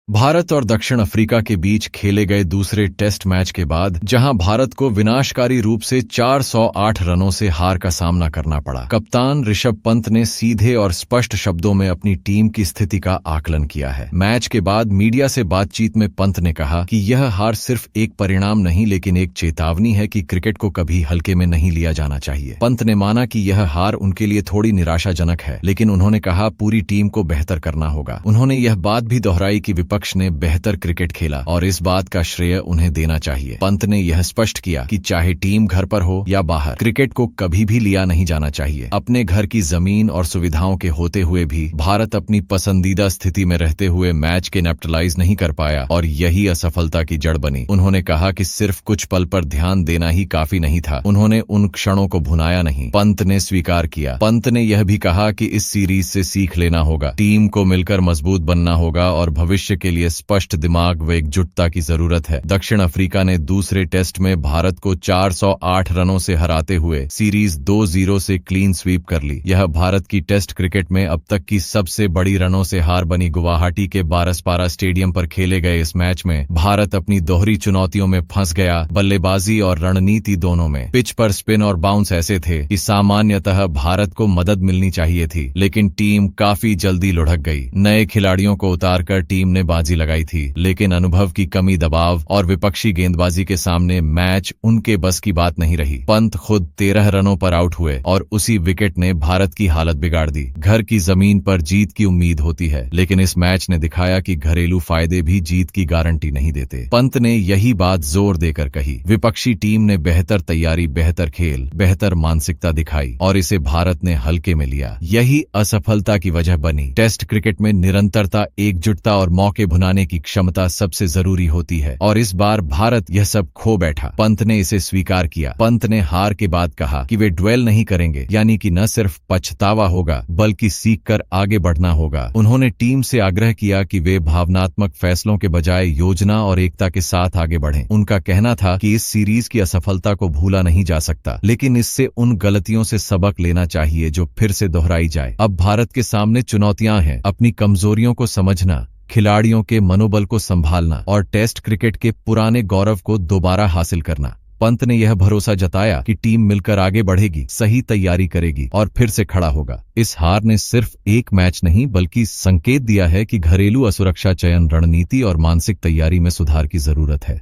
भारत और दक्षिण अफ्रीका के बीच खेले गए दूसरे टेस्ट मैच के बाद जहां भारत को विनाशकारी रूप से 408 रनों से हार का सामना करना पड़ा, कप्तान ऋषभ पंत ने सीधे और स्पष्ट शब्दों में अपनी टीम की स्थिति का आकलन किया है। मैच के बाद मीडिया से बातचीत में पंत ने कहा कि यह हार सिर्फ एक परिणाम नहीं लेकिन एक चेतावनी है कि क्रिकेट को कभी हल्के में नहीं लिया जाना चाहिए। पंत ने माना कि यह हार उनके लिए थोड़ी निराशाजनक है, लेकिन उन्होंने कहा पूरी टीम को बेहतर करना होगा। उन्होंने यह बात भी दोहराई कि विपक्ष ने बेहतर क्रिकेट खेला और इस बात का श्रेय उन्हें देना चाहिए। पंत ने यह स्पष्ट किया कि चाहे टीम घर पर हो या बाहर, क्रिकेट को कभी भी लिया नहीं जाना चाहिए। अपने घर की जमीन और सुविधाओं के होते हुए भी भारत अपनी पसंदीदा स्थिति में रहते हुए मैच के कैपिटलाइज नहीं कर पाया और यही असफलता की जड़ बनी। उन्होंने कहा कि सिर्फ कुछ पल पर ध्यान देना ही काफी नहीं था, उन्होंने उन क्षणों को भुनाया नहीं। पंत ने स्वीकार किया। पंत ने यह भी कहा कि इस सीरीज से सीख लेना होगा, टीम को मिलकर मजबूत बनना होगा और भविष्य के लिए स्पष्ट दिमाग व एकजुटता की जरूरत है। दक्षिण अफ्रीका ने दूसरे टेस्ट में भारत को 408 रनों से हराते हुए सीरीज 2-0 से क्लीन स्वीप कर ली। यह भारत की टेस्ट क्रिकेट में अब तक की सबसे बड़ी रनों से हार बनी। गुवाहाटी के बारसपारा स्टेडियम पर खेले गए इस मैच में भारत अपनी दोहरी चुनौतियों में फंस गया। बल्लेबाजी और रणनीति दोनों में पिच पर स्पिन और बाउंस ऐसे थे कि सामान्यतः भारत को मदद मिलनी चाहिए थी, लेकिन टीम काफी जल्दी लुढ़क गई। नए खिलाड़ियों को उतारकर टीम ने बाजी लगाई थी, लेकिन अनुभव की कमी, दबाव और विपक्षी गेंदबाजी के सामने मैच उनके बस की बात नहीं रही। पंत खुद 13 रनों पर आउट हुए और उसी विकेट ने भारत की हालत बिगाड़ दी। घर की जमीन पर जीत की उम्मीद होती है, लेकिन इस मैच ने दिखाया कि घरेलू फायदे भी जीत की गारंटी नहीं देते। पंत ने यही बात जोर देकर कही। विपक्षी टीम ने बेहतर तैयारी, बेहतर खेल, बेहतर मानसिकता दिखाई और इसे भारत ने हल्के में लिया। यही असफलता की वजह बनी। टेस्ट क्रिकेट में निरंतरता, एकजुटता और मौके भुनाने की क्षमता सबसे जरूरी होती है और इस बार भारत यह सब खो बैठा। पंत ने इसे स्वीकार किया। पंत ने हार के बाद कहा कि वे ड्वेल नहीं करेंगे, यानी कि न सिर्फ पछतावा होगा बल्कि सीखकर आगे बढ़ना होगा। उन्होंने टीम से आग्रह किया कि वे भावनात्मक फैसलों के बजाय योजना और एकता के साथ आगे बढ़ें। उनका कहना था कि इस सीरीज की असफलता को भूला नहीं जा सकता, लेकिन इससे उन गलतियों से सबक लेना चाहिए जो फिर से दोहराई जाए। अब भारत के सामने चुनौतियां हैं, अपनी कमजोरियों को समझना, खिलाड़ियों के मनोबल को संभालना और टेस्ट क्रिकेट के पुराने गौरव को दोबारा हासिल करना। पंत ने यह भरोसा जताया कि टीम मिलकर आगे बढ़ेगी, सही तैयारी करेगी और फिर से खड़ा होगा। इस हार ने सिर्फ एक मैच नहीं बल्कि संकेत दिया है कि घरेलू असुरक्षा, चयन, रणनीति और मानसिक तैयारी में सुधार की जरूरत है।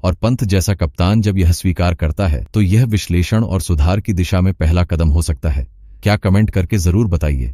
और पंत जैसा कप्तान जब यह स्वीकार करता है तो यह विश्लेषण और सुधार की दिशा में पहला कदम हो सकता है। क्या कमेंट करके जरूर बताइए।